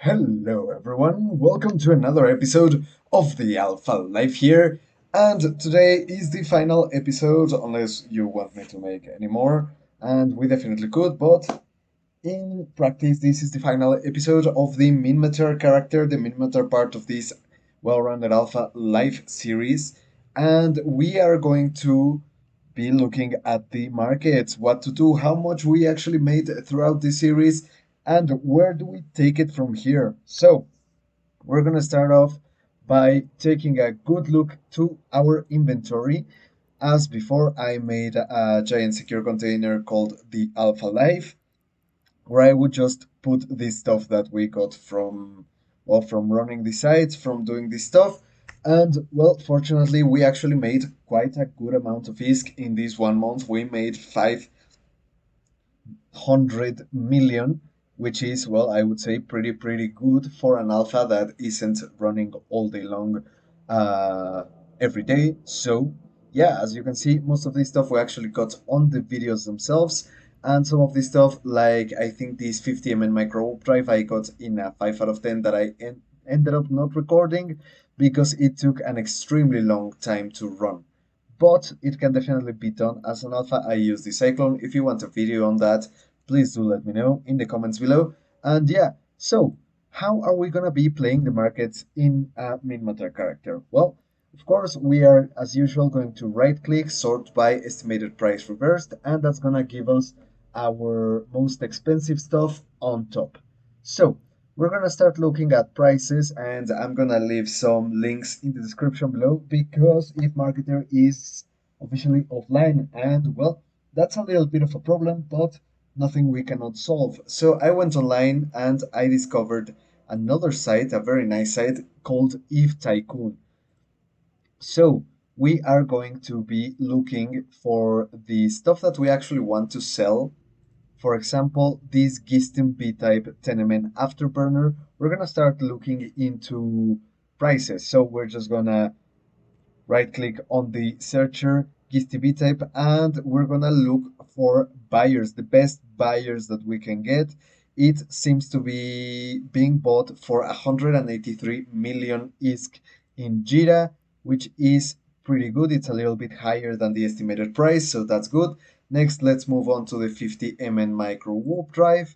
Hello everyone, welcome to another episode of the Alpha Life here. And today is the final episode, unless you want me to make any more. And we definitely could, but in practice, this is the final episode of the minmatar character, the minmatar part of this well-rounded Alpha Life series. And we are going to be looking at the markets, what to do, how much we actually made throughout this series, and where do we take it from here. So, we're going to start off by taking a good look to our inventory. As before, I made a giant secure container called the Alpha Life, where I would just put this stuff that we got from running the sites, from doing this stuff. And well, fortunately, we actually made quite a good amount of ISK in this 1 month. We made 500 million, which is, well, I would say pretty good for an alpha that isn't running all day long uh, every day. So, yeah, as you can see, most of this stuff we actually got on the videos themselves. And some of this stuff, like I think this 50 Microwarpdrive, I got in a 5 out of 10 that I ended up not recording because it took an extremely long time to run, but it can definitely be done as an alpha. I use the Cyclone. If you want a video on that, please do let me know in the comments below. And yeah, so how are we gonna be playing the markets in a minmatar character? Well, of course, we are as usual going to right click, sort by estimated price reversed, and that's gonna give us our most expensive stuff on top. So we're gonna start looking at prices, and I'm gonna leave some links in the description below because if Marketer is officially offline, and well, that's a little bit of a problem, but nothing we cannot solve. So I went online and I discovered another site, a very nice site called Eve Tycoon. So we are going to be looking for the stuff that we actually want to sell. For example, this Gistim B-type Tenement Afterburner, we're gonna start looking into prices. So we're just gonna right click on the searcher, Gistim B-type, and we're gonna look for buyers, the best buyers that we can get. It seems to be being bought for 183 million ISK in Jira, which is pretty good. It's a little bit higher than the estimated price, so that's good. Next, let's move on to the 50 micro warp drive.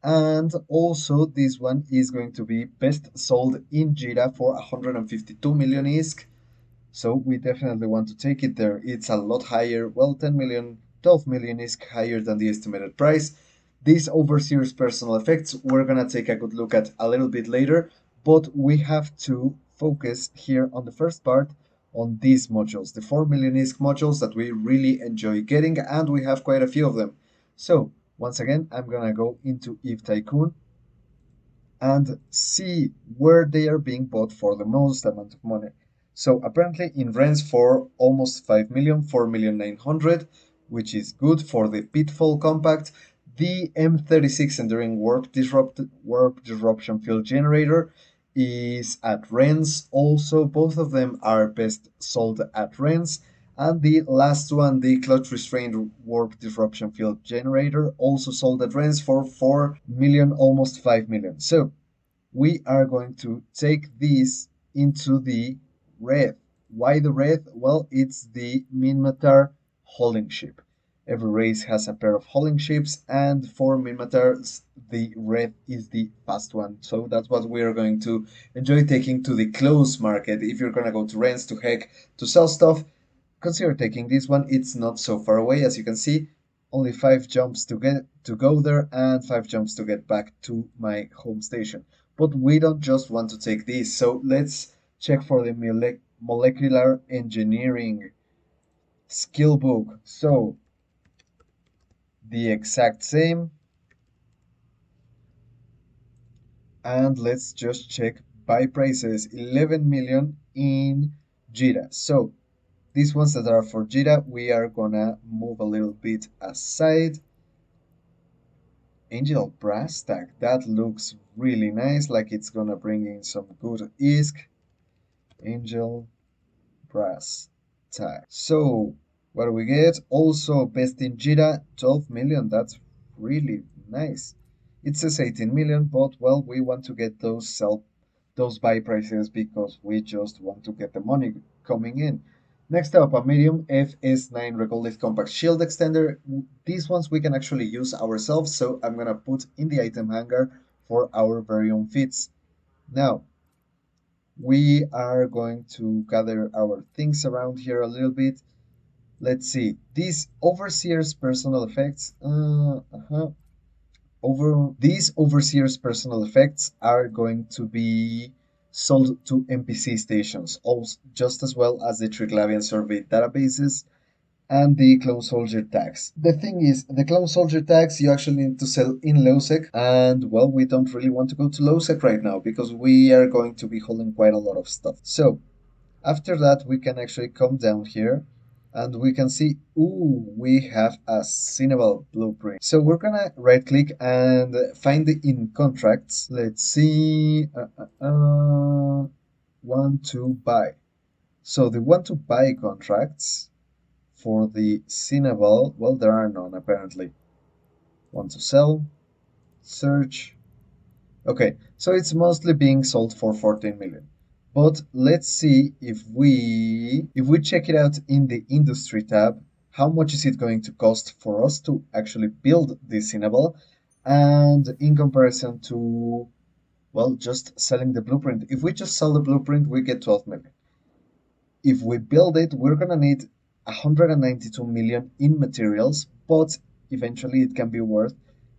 And also, this one is going to be best sold in Jira for 152 million ISK. So we definitely want to take it there. It's a lot higher, well, 10 million, 12 million ISK higher than the estimated price. These overseers personal effects we're gonna take a good look at a little bit later, but we have to focus here on the first part on these modules, the 4 million ISK modules that we really enjoy getting, and we have quite a few of them. So once again, I'm gonna go into Eve Tycoon and see where they are being bought for the most amount of money. So apparently in Rens for almost 5 million, 4,900,000, which is good for the Pitfall Compact. The M36 Enduring Warp Disruption Field Generator is at Rens. Also, both of them are best sold at Rens. And the last one, the Clutch Restrained Warp Disruption Field Generator, also sold at Rens for 4 million, almost 5 million. So we are going to take these into the Wreath. Why the Wreath? Well, it's the Minmatar hauling ship. Every race has a pair of hauling ships, and for Minmatars, the Wreath is the fast one. So that's what we are going to enjoy taking to the close market. If you're gonna go to Rens, to Heck, to sell stuff, consider taking this one. It's not so far away, as you can see. Only 5 jumps to go there and 5 jumps to get back to my home station. But we don't just want to take these, so let's check for the molecular engineering skill book. So the exact same, and let's just check buy prices. 11 million in Jira. So these ones that are for Jira, we are gonna move a little bit aside. Angel brass tag, that looks really nice, like it's gonna bring in some good ISK. Angel brass tag. So what do we get? Also best in Jira, 12 million. That's really nice. It says 18 million, but well, we want to get those buy prices because we just want to get the money coming in. Next up, a medium FS9 Regolith Compact Shield Extender. These ones we can actually use ourselves, so I'm gonna put in the item hanger for our very own fits. Now, we are going to gather our things around here a little bit. Let's see. These Overseer's personal effects. These Overseer's personal effects are going to be sold to NPC stations, also, just as well as the Triglavian survey databases and the Clone Soldier tags. The thing is, the Clone Soldier tags you actually need to sell in lowsec, and well, we don't really want to go to lowsec right now because we are going to be holding quite a lot of stuff. So after that, we can actually come down here and we can see, ooh, we have a Cinnabal blueprint. So we're gonna right click and find the in contracts. Let's see, want to buy. So the want to buy contracts for the Cinnabal, well, there are none apparently. Want to sell, search. Okay, so it's mostly being sold for 14 million. But let's see if we check it out in the industry tab, how much is it going to cost for us to actually build this Cinnabal? And in comparison to, well, just selling the blueprint. If we just sell the blueprint, we get 12 million. If we build it, we're gonna need 192 million in materials, but eventually it can be worth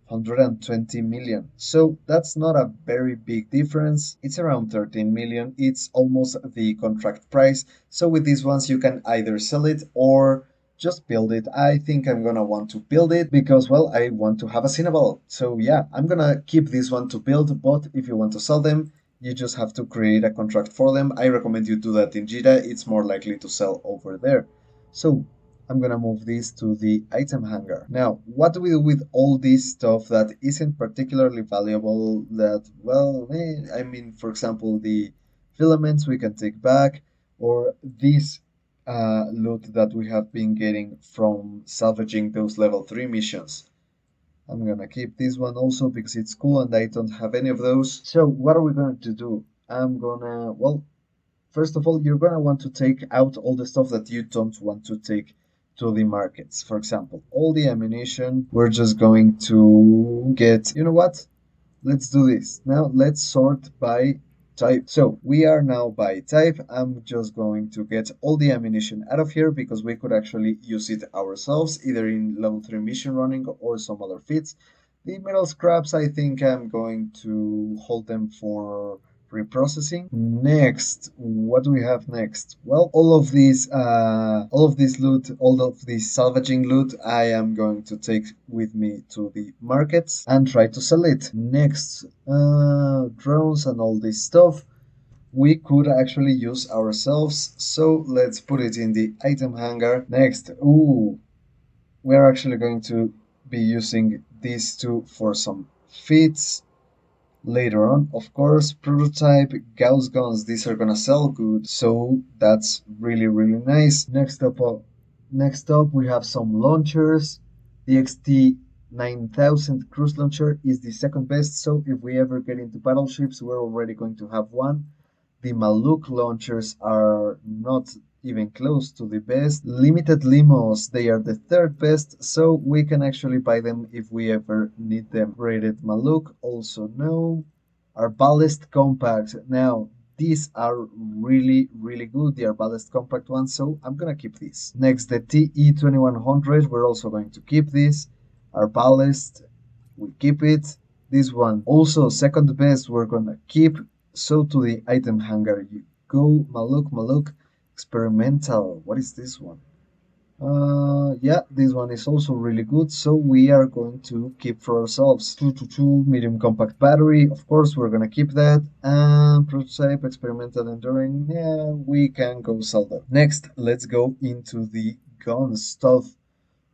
120 million. So that's not a very big difference. It's around 13 million. It's almost the contract price. So with these ones, you can either sell it or just build it. I think I'm gonna want to build it because, well, I want to have a Cinnabal. So yeah, I'm gonna keep this one to build, but if you want to sell them, you just have to create a contract for them. I recommend you do that in Jira. It's more likely to sell over there. So I'm gonna move this to the item hanger. Now, what do we do with all this stuff that isn't particularly valuable that, well, I mean, for example, the filaments we can take back, or this loot that we have been getting from salvaging those level 3 missions. I'm gonna keep this one also because it's cool and I don't have any of those. So what are we going to do? I'm gonna, well, first of all, you're gonna want to take out all the stuff that you don't want to take to the markets. For example, all the ammunition, we're just going to get, you know what? Let's do this. Now let's sort by type. So we are now by type. I'm just going to get all the ammunition out of here because we could actually use it ourselves, either in level 3 mission running or some other feats. The metal scraps, I think I'm going to hold them for reprocessing. Next, what do we have next? Well, all of this loot, all of this salvaging loot, I am going to take with me to the markets and try to sell it. Next, drones and all this stuff we could actually use ourselves. So let's put it in the item hanger. Next, ooh, we're actually going to be using these two for some feats. Later on, of course, prototype Gauss guns, these are gonna sell good, so that's really really nice. Next up we have some launchers. The XT 9000 cruise launcher is the second best, so if we ever get into battleships, we're already going to have one. The Maluk launchers are not even close to the best. Limited limos, they are the third best, so we can actually buy them if we ever need them. Rated Maluk, also no. Our ballast compact. Now, these are really, really good. They are ballast compact ones, so I'm gonna keep these. Next, the TE2100, we're also going to keep this. Our ballast, we keep it. This one, also second best, we're gonna keep. So to the item hanger you go. Maluk, experimental. What is this one? Yeah, this one is also really good. So we are going to keep for ourselves 222 medium compact battery. Of course, we're gonna keep that. And prototype, experimental, enduring. Yeah, we can go sell that. Next, let's go into the gun stuff.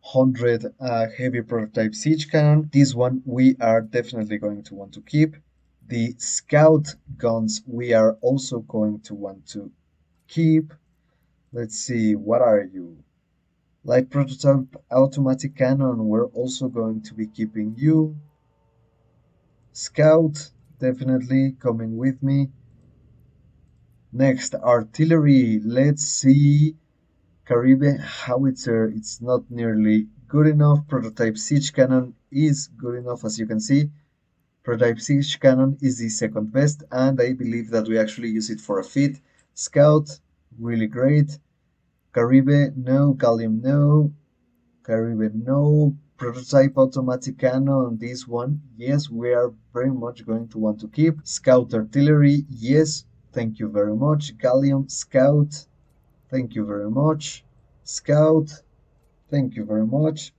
100 heavy prototype siege cannon. This one we are definitely going to want to keep. The scout guns we are also going to want to keep. Let's see, what are you? Light prototype automatic cannon, we're also going to be keeping you. Scout, definitely coming with me. Next, artillery. Let's see. Caribe Howitzer. It's not nearly good enough. Prototype siege cannon is good enough, as you can see. Prototype siege cannon is the second best, and I believe that we actually use it for a feat. Scout, really great. Caribe, no. Gallium, no. Caribe, no. Prototype automatic cannon on this one. Yes, we are very much going to want to keep. Scout artillery, yes. Thank you very much. Gallium, Scout, thank you very much. Scout, thank you very much.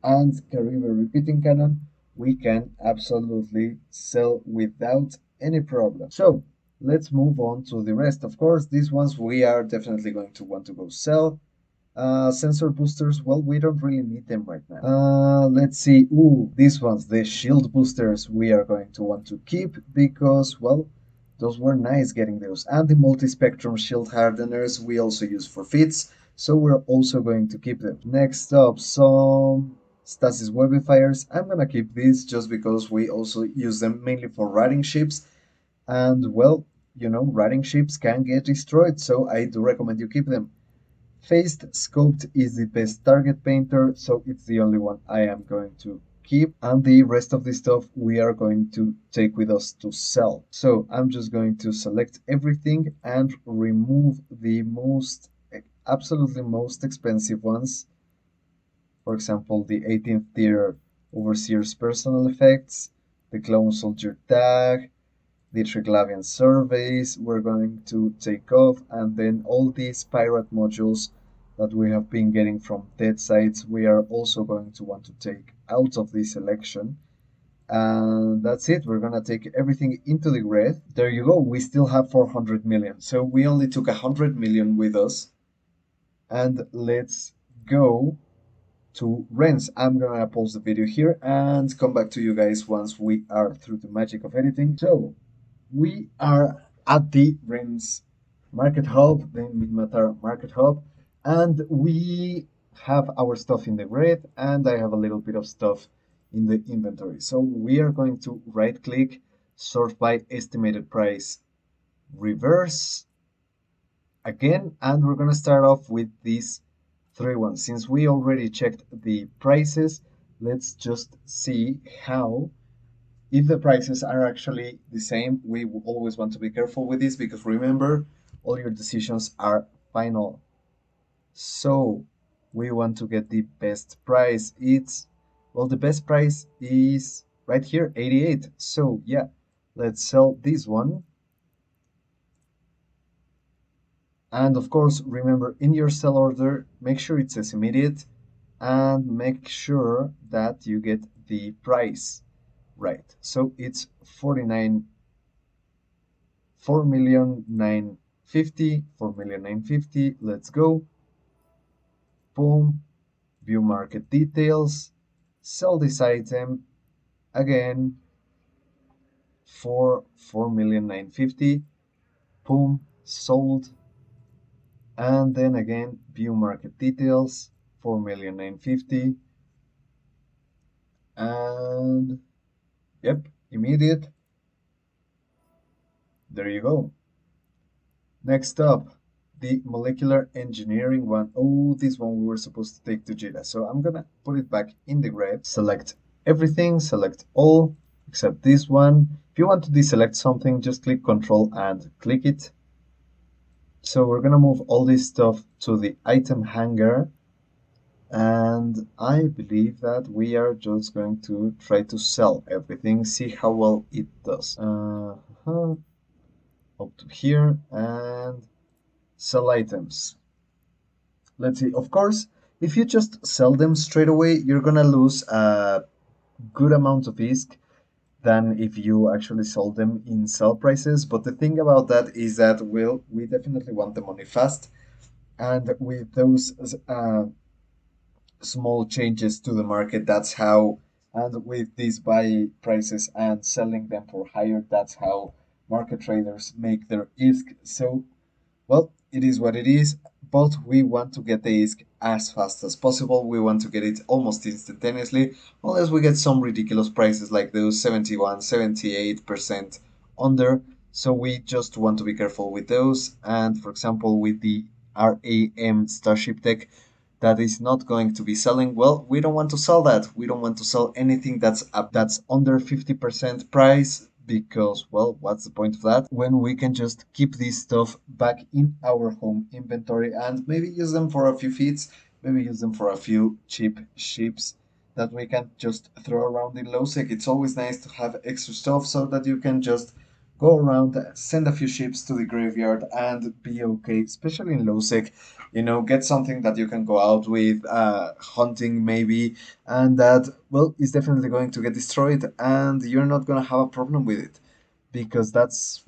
And Caribe repeating cannon, we can absolutely sell without any problem. So let's move on to the rest. Of course, these ones we are definitely going to want to go sell. Sensor boosters, well, we don't really need them right now. Let's see. Ooh, these ones, the shield boosters, we are going to want to keep because, well, those were nice getting those. And the multispectrum shield hardeners we also use for fits, so we're also going to keep them. Next up, some stasis webifiers. I'm gonna keep these just because we also use them mainly for riding ships. And, well, riding ships can get destroyed, so I do recommend you keep them. Phased Scoped is the best target painter, so it's the only one I am going to keep. And the rest of the stuff we are going to take with us to sell. So I'm just going to select everything and remove the absolutely most expensive ones. For example, the 18th tier Overseer's personal effects, the Clone Soldier tag, the Triglavian surveys we're going to take off, and then all these pirate modules that we have been getting from dead sites we are also going to want to take out of this selection. And that's it, we're gonna take everything into the Wreath. There you go, we still have 400 million, so we only took 100 million with us. And let's go to Rens. I'm gonna pause the video here and come back to you guys once we are through the magic of editing. So we are at the Rens Market Hub, the minmatar Market Hub, and we have our stuff in the Wreath, and I have a little bit of stuff in the inventory. So we are going to right click, sort by estimated price, reverse again, and we're going to start off with these three ones. Since we already checked the prices, let's just see how if the prices are actually the same. We always want to be careful with this because remember, all your decisions are final. So we want to get the best price. Well, the best price is right here, 88. So yeah, let's sell this one. And of course, remember in your sell order, make sure it says immediate and make sure that you get the price right. So it's 49 4,950,000, 4,950,000. Let's go. Boom. View market details. Sell this item again for 4,950,000. Boom. Sold. And then again, view market details, 4,950,000. And yep, immediate. There you go. Next up, the molecular engineering one. Oh, this one we were supposed to take to Jita. So I'm gonna put it back in the grave. Select everything, select all, except this one. If you want to deselect something, just click Control and click it. So we're gonna move all this stuff to the item hanger. And I believe that we are just going to try to sell everything, see how well it does. Up to here and sell items. Let's see. Of course, if you just sell them straight away, you're gonna lose a good amount of ISK than if you actually sold them in sell prices. But the thing about that is that we definitely want the money fast, and with those small changes to the market, that's how, and with these buy prices and selling them for higher, that's how market traders make their ISK. So, well, it is what it is, but we want to get the ISK as fast as possible. We want to get it almost instantaneously, unless we get some ridiculous prices like those 71, 78% under. So we just want to be careful with those. And for example, with the RAM Starship Tech, that is not going to be selling, well, we don't want to sell that. We don't want to sell anything that's up, that's under 50% price, because, well, what's the point of that when we can just keep this stuff back in our home inventory and maybe use them for a few feats, maybe use them for a few cheap ships that we can just throw around in low sec. It's always nice to have extra stuff so that you can just go around, send a few ships to the graveyard and be okay, especially in low sec. Get something that you can go out with, hunting maybe, and that, well, is definitely going to get destroyed, and you're not going to have a problem with it, because that's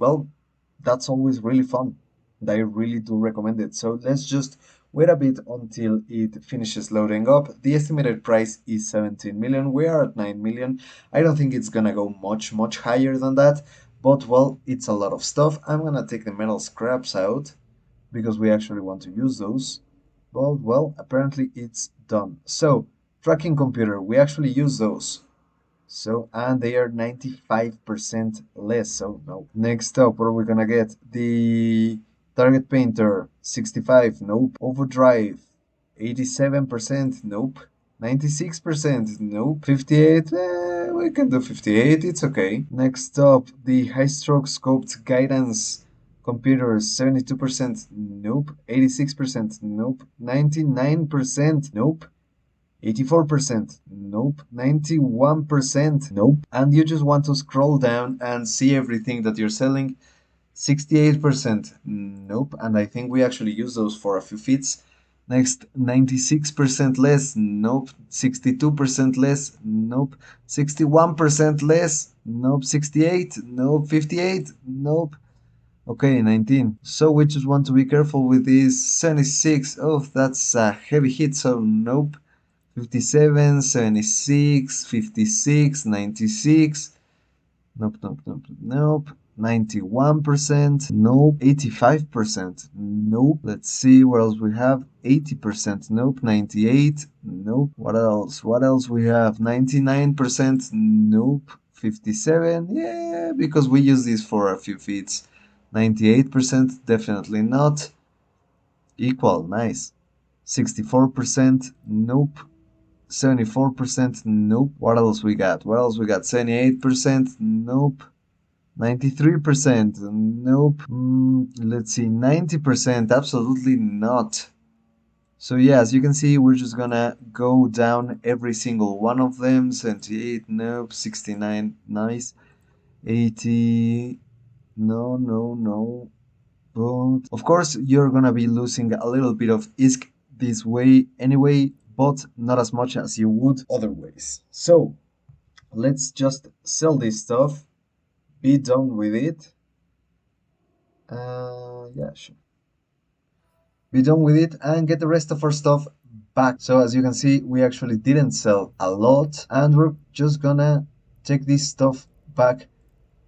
always really fun. And I really do recommend it. So let's just wait a bit until it finishes loading up. The estimated price is 17 million. We are at 9 million. I don't think it's gonna go much higher than that, but well, it's a lot of stuff. I'm gonna take the metal scraps out because we actually want to use those. But well, apparently it's done. So, tracking computer, we actually use those. So, and they are 95% less. So, no. Next up, what are we gonna get? The target painter, 65. Nope. Overdrive, 87%. Nope. 96%. Nope. 58. We can do 58. It's okay. Next up, the high stroke scoped guidance computers, 72%. Nope. 86%. Nope. 99%. Nope. 84%, nope. 91%, nope. And you just want to scroll down and see everything that you're selling. 68%, nope. And I think we actually use those for a few feats. Next, 96% less, nope. 62% less, nope. 61% less, nope. 68, nope. 58, nope. Okay, 19. So we just want to be careful with this. 76, oh, that's a heavy hit, so nope. 57, 76, 56, 96. Nope, nope, nope, nope. 91%. Nope. 85%. Nope. Let's see what else we have. 80%. Nope. 98. Nope. What else? What else we have? 99%. Nope. 57. Yeah, because we use this for a few feats. 98%. Definitely not. Equal. Nice. 64%. Nope. 74%, nope. What else we got? What else we got? 78%, nope. 93%, nope. Let's see, 90%, absolutely not. So yeah, as you can see, we're just gonna go down every single one of them. 78, nope. 69, nice. 80, no, no, no. But of course, you're gonna be losing a little bit of ISK this way anyway, but not as much as you would other ways. So let's just sell this stuff, be done with it. Yeah, sure. Be done with it and get the rest of our stuff back. So as you can see, we actually didn't sell a lot, and we're just gonna take this stuff back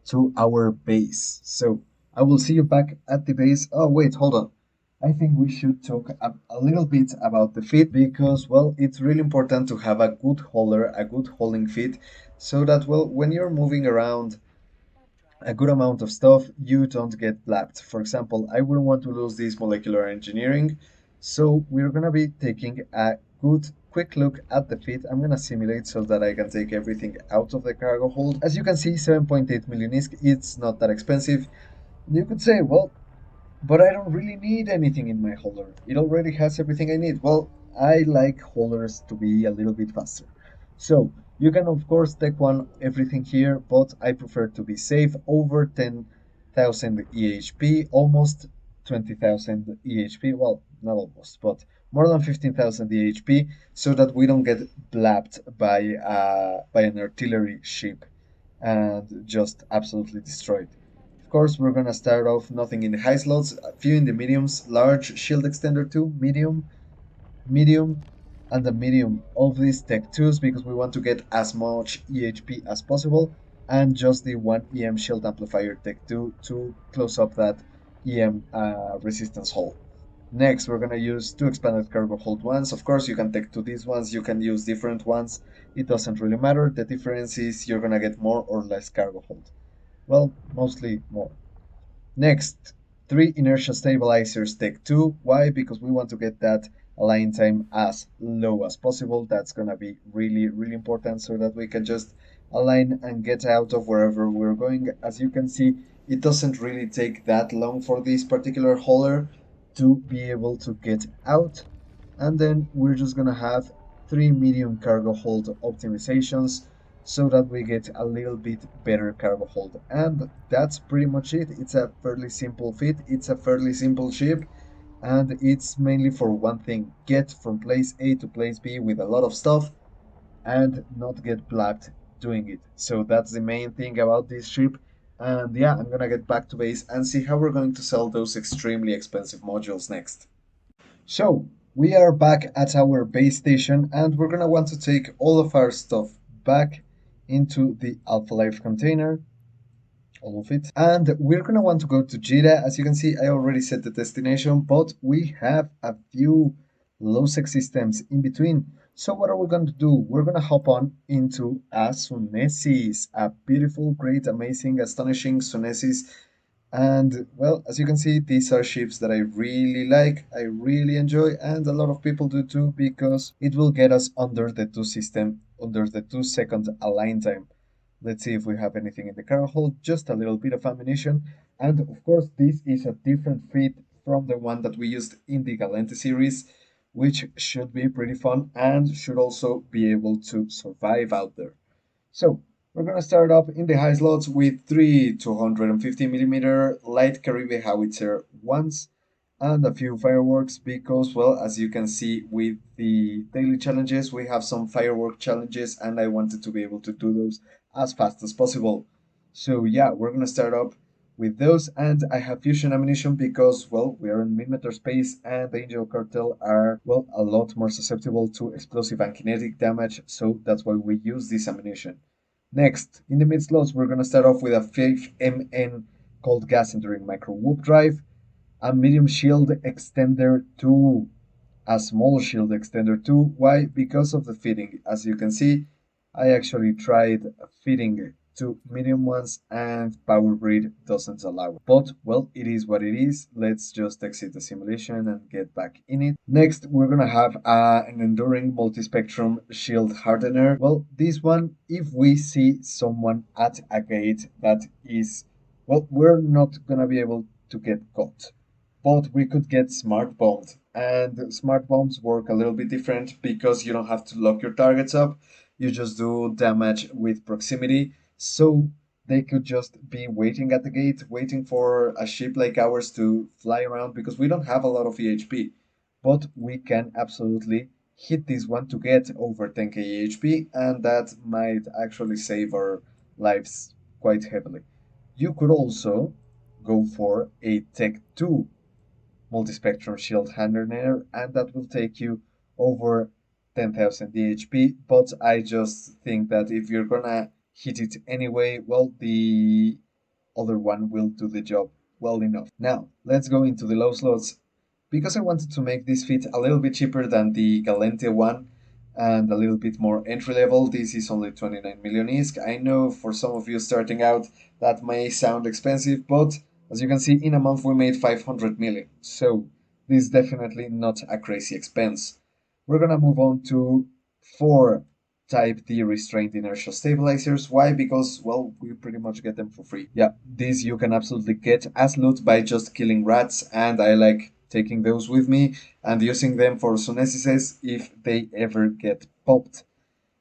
to our base. So I will see you back at the base. Oh, wait, hold on. I think we should talk a little bit about the fit, because, well, it's really important to have a good hauler, a good hauling fit, so that, well, when you're moving around a good amount of stuff, you don't get lapped. For example, I wouldn't want to lose this molecular engineering, so we're gonna be taking a good quick look at the fit. I'm gonna simulate so that I can take everything out of the cargo hold. As you can see, 7.8 million ISK, it's not that expensive. You could say, well, but I don't really need anything in my holder. It already has everything I need. Well, I like holders to be a little bit faster. So you can of course take one everything here, but I prefer to be safe. Over 10,000 EHP, almost 20,000 EHP. Well, not almost, but more than 15,000 EHP, so that we don't get blapped by an artillery ship and just absolutely destroyed. Of course, we're gonna start off nothing in the high slots, a few in the mediums, large shield extender 2, medium, and the medium of these tech 2s, because we want to get as much EHP as possible, and just the 1 EM shield amplifier tech 2 to close up that EM resistance hole. Next, we're gonna use two expanded cargo hold ones. Of course, you can take to these ones, you can use different ones. It doesn't really matter. The difference is you're gonna get more or less cargo hold. Well, mostly more. Next, three inertial stabilizers take two. Why? Because we want to get that align time as low as possible. That's gonna be really, really important so that we can just align and get out of wherever we're going. As you can see, it doesn't really take that long for this particular hauler to be able to get out. And then we're just gonna have three medium cargo hold optimizations so that we get a little bit better cargo hold. And that's pretty much it. It's a fairly simple fit, it's a fairly simple ship, and it's mainly for one thing: get from place A to place B with a lot of stuff and not get blacked doing it. So that's the main thing about this ship. And yeah, I'm gonna get back to base and see how we're going to sell those extremely expensive modules next. So, we are back at our base station and we're gonna want to take all of our stuff back into the Alpha Life container, all of it. And we're gonna want to go to Jita. As you can see, I already set the destination, but we have a few low-sec systems in between. So what are we going to do? We're gonna hop on into a Sunesis, a beautiful, great, amazing, astonishing Sunesis. And well, as you can see, these are ships that I really like, I really enjoy, and a lot of people do too, because it will get us under the 2 system, under the 2 second align time. Let's see if we have anything in the cargo hold, just a little bit of ammunition. And of course, this is a different fit from the one that we used in the Galente series, which should be pretty fun and should also be able to survive out there. So we're gonna start up in the high slots with three 250 millimeter light Caribbean Howitzer ones and a few fireworks because, well, as you can see with the daily challenges, we have some firework challenges and I wanted to be able to do those as fast as possible. So yeah, we're gonna start up with those, and I have fusion ammunition because, well, we are in minmatar space and the Angel Cartel are, well, a lot more susceptible to explosive and kinetic damage, so that's why we use this ammunition. Next, in the mid slots, we're gonna start off with a 5MN cold gas entering Microwarpdrive, a medium shield extender to a small shield extender too. Why? Because of the fitting. As you can see, I actually tried fitting two medium ones and Power Breed doesn't allow it. But well, it is what it is. Let's just exit the simulation and get back in it. Next, we're gonna have an enduring multispectrum shield hardener. Well, this one, if we see someone at a gate that is, well, we're not gonna be able to get caught, but we could get smart bombed. And smart bombs work a little bit different because you don't have to lock your targets up. You just do damage with proximity. So they could just be waiting at the gate, waiting for a ship like ours to fly around because we don't have a lot of EHP. But we can absolutely hit this one to get over 10k EHP, and that might actually save our lives quite heavily. You could also go for a Tech 2 Multispectrum Shield Hardener, and that will take you over 10,000 DHP. But I just think that if you're gonna hit it anyway, well, the other one will do the job well enough. Now, let's go into the low slots. Because I wanted to make this fit a little bit cheaper than the Galente one and a little bit more entry level, this is only 29 million ISK. I know for some of you starting out that may sound expensive, but as you can see, in a month we made 500 million. So this is definitely not a crazy expense. We're gonna move on to four Type D restrained inertial stabilizers. Why? Because, well, we pretty much get them for free. Yeah, these you can absolutely get as loot by just killing rats, and I like taking those with me and using them for Sunesis if they ever get popped.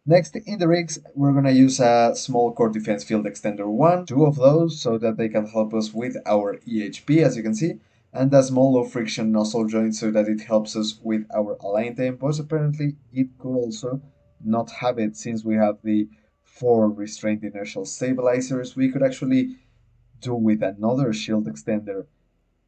Next, in the rigs, we're gonna use a small core defense field extender one, two of those, so that they can help us with our EHP, as you can see, and a small low friction nozzle joint so that it helps us with our align time, but apparently it could also not have it since we have the four restrained inertial stabilizers. We could actually do with another shield extender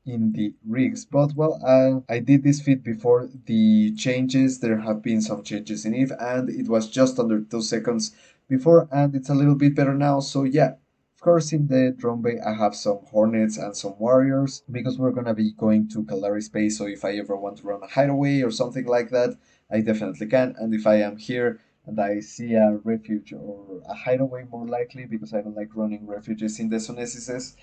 in the rigs. But well, I did this fit before the changes. There have been some changes in it, and it was just under 2 seconds before, and it's a little bit better now. So yeah, Of course, in the drone bay, I have some hornets and some warriors because we're gonna be going to Kalari space. So if I ever want to run a hideaway or something like that, I definitely can. And if I am here and I see a refuge or a hideaway, more likely because I don't like running refuges in the Sunesis,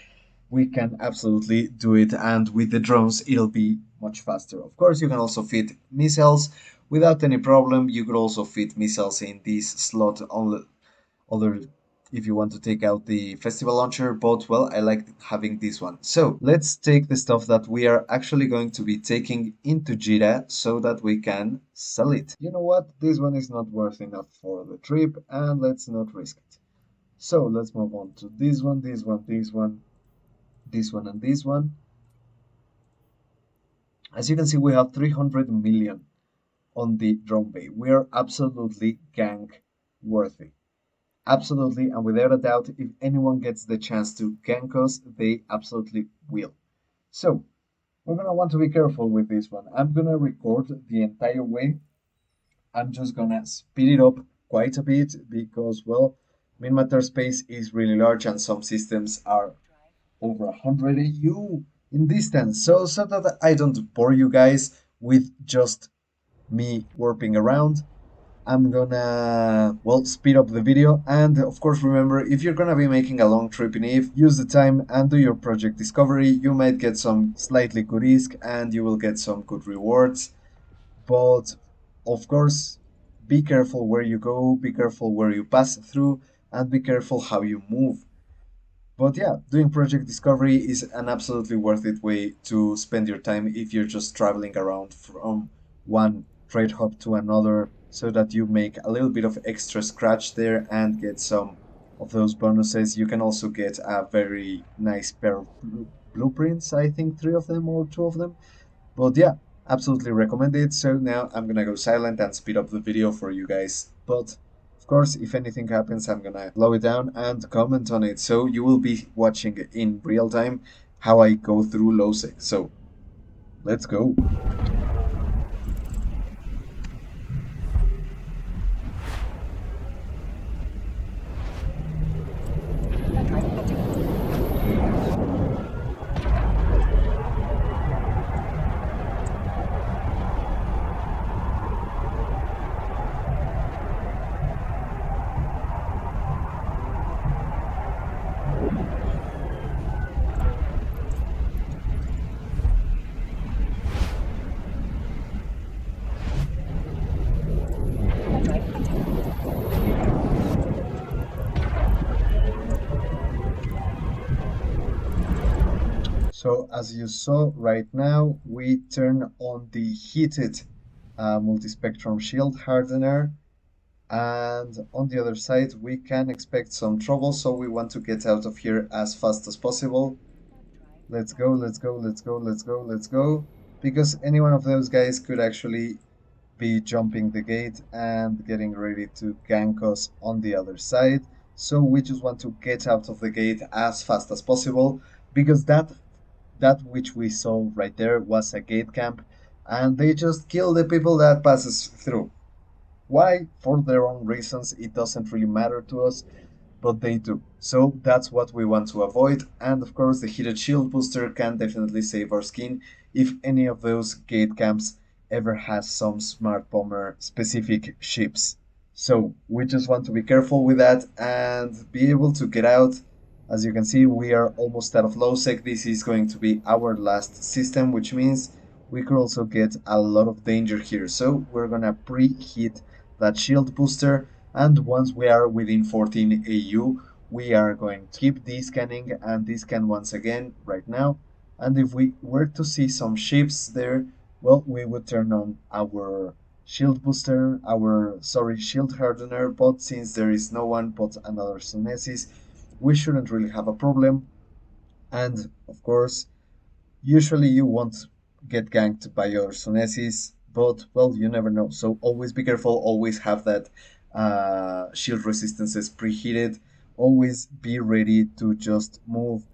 we can absolutely do it. And with the drones, it'll be much faster. Of course, you can also fit missiles without any problem. You could also fit missiles in this slot on other if you want to take out the festival launcher, but well, I like having this one. So let's take the stuff that we are actually going to be taking into Jira so that we can sell it. You know what? This one is not worth enough for the trip, and let's not risk it. So let's move on to this one, this one, this one, this one, and this one. As you can see, we have 300 million on the drone bay. We are absolutely gank worthy. Absolutely, and without a doubt, if anyone gets the chance to gank us, they absolutely will. So, we're gonna want to be careful with this one. I'm gonna record the entire way. I'm just gonna speed it up quite a bit because, well, minmatar space is really large and some systems are over 100 AU in distance. So that I don't bore you guys with just me warping around, I'm gonna, well, speed up the video. And of course, remember, if you're gonna be making a long trip in Eve, use the time and do your project discovery. You might get some slightly good risk and you will get some good rewards. But of course, be careful where you go, be careful where you pass through, and be careful how you move. But yeah, doing project discovery is an absolutely worth it way to spend your time if you're just traveling around from one trade hub to another so that you make a little bit of extra scratch there and get some of those bonuses. You can also get a very nice pair of blueprints, I think three of them or two of them. But yeah, absolutely recommend it. So now I'm gonna go silent and speed up the video for you guys. But of course, if anything happens, I'm gonna slow it down and comment on it. So you will be watching in real time how I go through LOSEC. So let's go. So as you saw right now, we turn on the heated multispectrum shield hardener, and on the other side we can expect some trouble, so we want to get out of here as fast as possible. Let's go, let's go, let's go, let's go, let's go, because any one of those guys could actually be jumping the gate and getting ready to gank us on the other side. So we just want to get out of the gate as fast as possible because that which we saw right there was a gate camp, and they just kill the people that passes through. Why? For their own reasons. It doesn't really matter to us, but they do. So that's what we want to avoid. And of course, the heated shield booster can definitely save our skin if any of those gate camps ever has some smart bomber specific ships. So we just want to be careful with that and be able to get out. As you can see, we are almost out of low sec. This is going to be our last system, which means we could also get a lot of danger here. So we're gonna preheat that shield booster, and once we are within 14 AU, we are going to keep descanning and descan once again right now. And if we were to see some ships there, well, we would turn on our shield booster, our, sorry, shield hardener, but since there is no one but another Sunesis, we shouldn't really have a problem. And of course, usually you won't get ganked by your Sunesis, but well, you never know. So always be careful, always have that shield resistances preheated, always be ready to just move.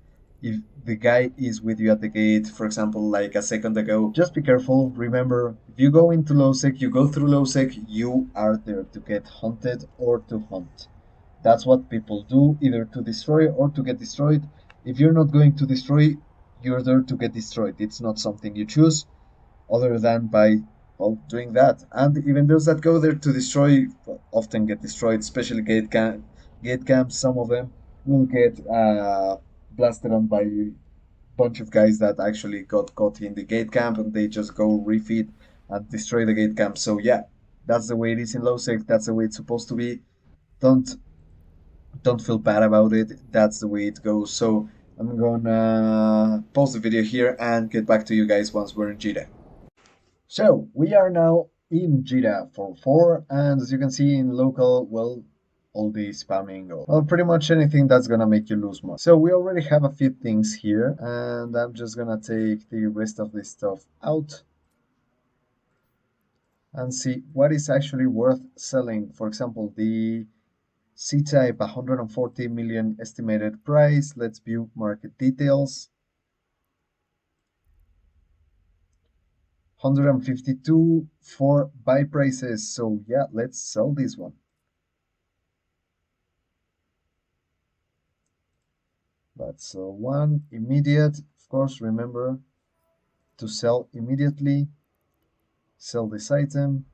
If the guy is with you at the gate, for example, like a second ago, just be careful. Remember, if you go into low sec, you go through low sec, you are there to get hunted or to hunt. That's what people do, either to destroy or to get destroyed. If you're not going to destroy, you're there to get destroyed. It's not something you choose other than by, well, doing that. And even those that go there to destroy, well, often get destroyed, especially gate camps. Some of them will get blasted on by a bunch of guys that actually got caught in the gate camp and they just go refeed and destroy the gate camp. So yeah, that's the way it is in low sec. That's the way it's supposed to be. Don't don't feel bad about it. That's the way it goes. So I'm gonna pause the video here and get back to you guys once we're in Jita. So we are now in Jita for 4, and as you can see in local, well, all the spamming, or well, pretty much anything that's gonna make you lose money. So we already have a few things here, and I'm just gonna take the rest of this stuff out and see what is actually worth selling. For example, the C-type 140 million estimated price. Let's view market details. 152 for buy prices. So yeah, let's sell this one. That's one immediate. Of course, remember to sell immediately. Sell this item.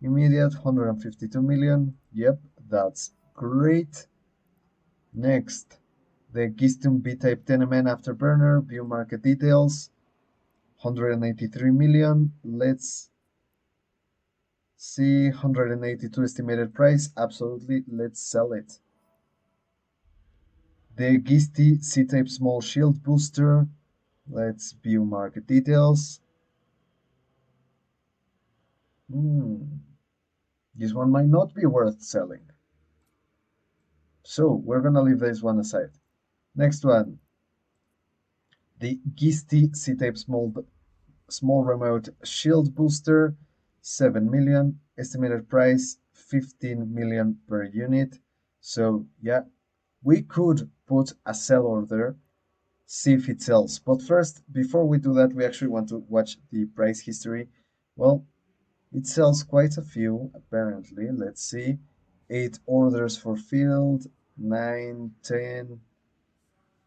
Immediate 152 million. Yep, that's great. Next, the Gistum B-type Tenement Afterburner. View market details. 183 million. Let's see. 182 estimated price. Absolutely, let's sell it. The Gisti C-type Small Shield Booster. Let's view market details. Hmm. This one might not be worth selling. So we're gonna leave this one aside. Next one, the Gisti C-type small remote shield booster, 7 million, estimated price 15 million per unit. So yeah, we could put a sell order, see if it sells. But first, before we do that, we actually want to watch the price history. Well, it sells quite a few, apparently. Let's see. 8 orders fulfilled, 9, 10.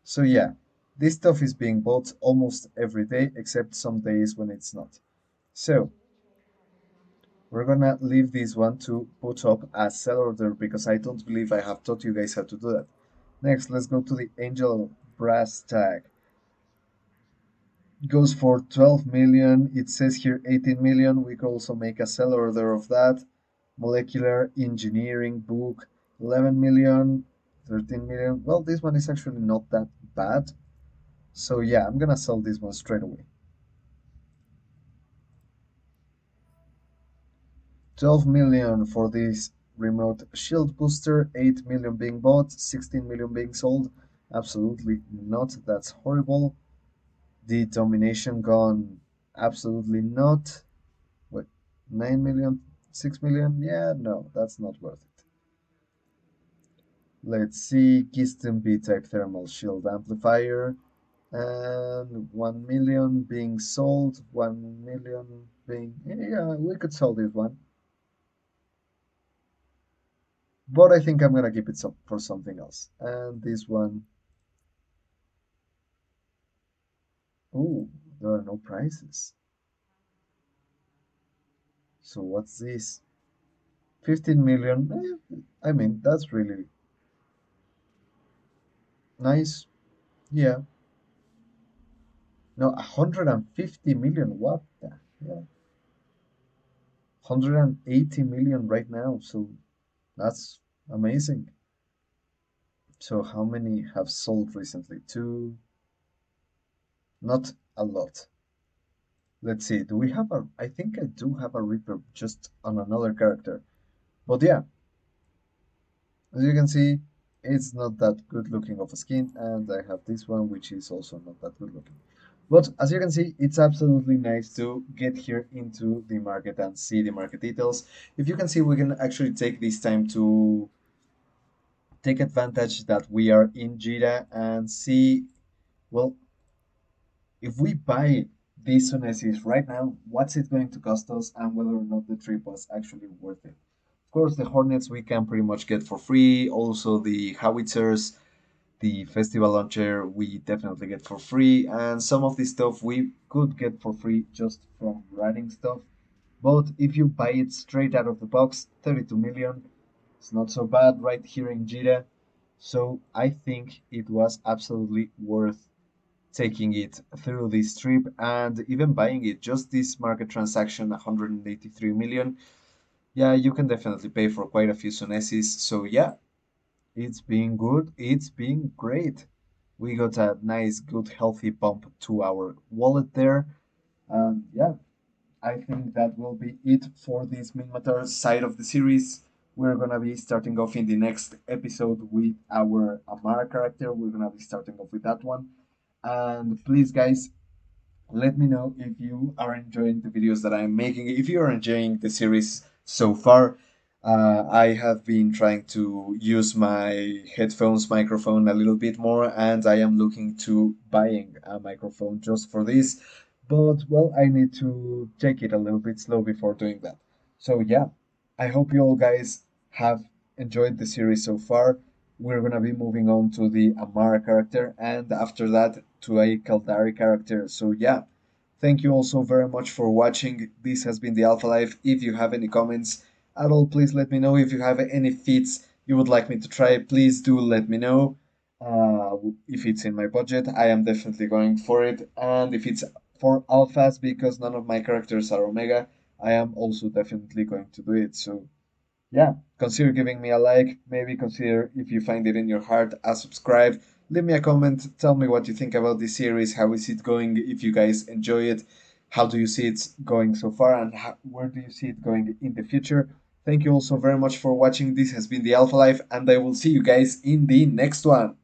So yeah, this stuff is being bought almost every day, except some days when it's not. So we're gonna leave this one to put up as sell order because I don't believe I have taught you guys how to do that. Next, let's go to the Angel Brass tag. Goes for 12 million. It says here 18 million. We could also make a sell order of that. Molecular Engineering book, 11 million, 13 million. Well, this one is actually not that bad. So yeah, I'm gonna sell this one straight away. 12 million for this remote shield booster, 8 million being bought, 16 million being sold. Absolutely not. That's horrible. The domination gun, absolutely not. What, 9 million, 6 million? Yeah, no, that's not worth it. Let's see, Keystone B-type thermal shield amplifier, and 1 million being sold, 1 million being, yeah, we could sell this one. But I think I'm gonna keep it for something else. And this one, ooh, there are no prices. So what's this? 15 million, I mean, that's really nice. Yeah. No, 150 million, what the hell? 180 million right now, so that's amazing. So how many have sold recently? Two, not a lot. Let's see, do we have a, I think I do have a Reaper just on another character. But yeah, as you can see, it's not that good looking of a skin, and I have this one, which is also not that good looking. But as you can see, it's absolutely nice to get here into the market and see the market details. If you can see, we can actually take this time to take advantage that we are in Jira and see, well, if we buy these Sunesis right now, what's it going to cost us and whether or not the trip was actually worth it. Of course, the Hornets we can pretty much get for free. Also, the Howitzers, the festival launcher we definitely get for free, and some of the stuff we could get for free just from writing stuff. But if you buy it straight out of the box, 32 million, it's not so bad right here in Jira. So I think it was absolutely worth taking it through this trip and even buying it. Just this market transaction, 183 million. Yeah, you can definitely pay for quite a few Sunesis. So yeah, it's been good. It's been great. We got a nice, good, healthy bump to our wallet there. And yeah, I think that will be it for this minmatar side of the series. We're gonna be starting off in the next episode with our Amara character. We're gonna be starting off with that one. And please, guys, let me know if you are enjoying the videos that I'm making. If you are enjoying the series so far, I have been trying to use my headphones microphone a little bit more, and I am looking to buying a microphone just for this. But well, I need to take it a little bit slow before doing that. So yeah, I hope you all guys have enjoyed the series so far. We're gonna be moving on to the Amara character, and after that to a Kaldari character. So yeah, thank you also very much for watching. This has been the Alpha Life. If you have any comments at all, please let me know. If you have any feats you would like me to try, please do let me know. If it's in my budget, I am definitely going for it. And if it's for alphas, because none of my characters are Omega, I am also definitely going to do it. So yeah, consider giving me a like. Maybe consider, if you find it in your heart, a subscribe. Leave me a comment. Tell me what you think about this series. How is it going? If you guys enjoy it, how do you see it going so far, and where do you see it going in the future? Thank you also very much for watching. This has been the Alpha Life, and I will see you guys in the next one.